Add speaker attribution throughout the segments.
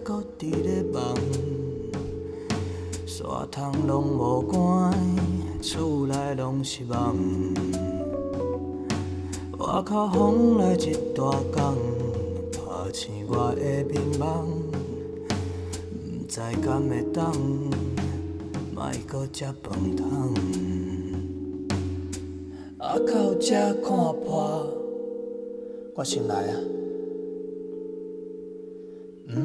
Speaker 1: 搁伫咧梦，山窗拢无关，厝内拢是梦。外口风来一大港，拍醒我的迷茫，不知敢会当，莫搁食饭汤。到这看破，我先来啊！唔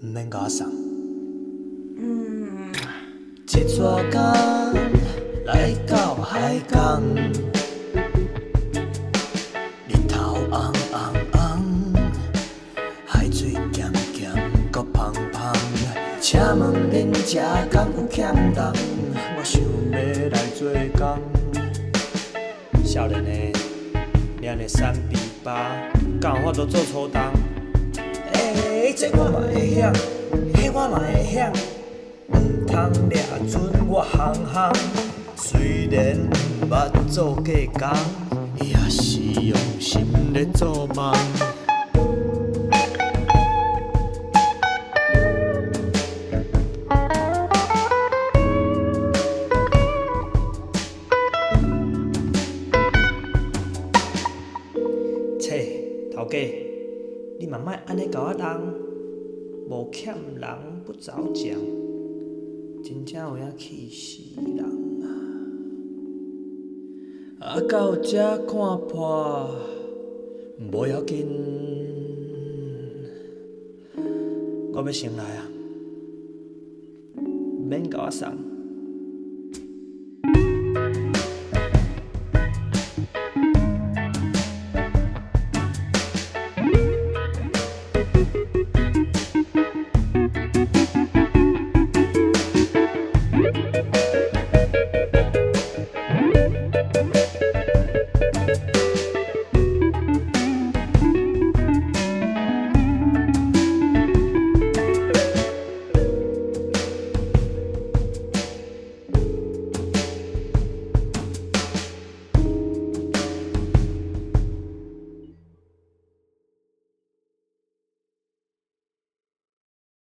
Speaker 1: 免甲我送。一撮工来到海港，日头红红红，海水咸咸搁香香。请问恁遮敢有欠人？我想要来做工。少年的，你安尼闪避吧，敢有法度做初冬？这我嘛会晓，迄我嘛会晓。唔通掠准我行行，虽然毋捌做过工，也是用心咧做梦。头家，你嘛莫安尼甲我人，无欠人不着奖，真正有影气死人啊！到这看破，无要紧，我要先来啊，免甲我送。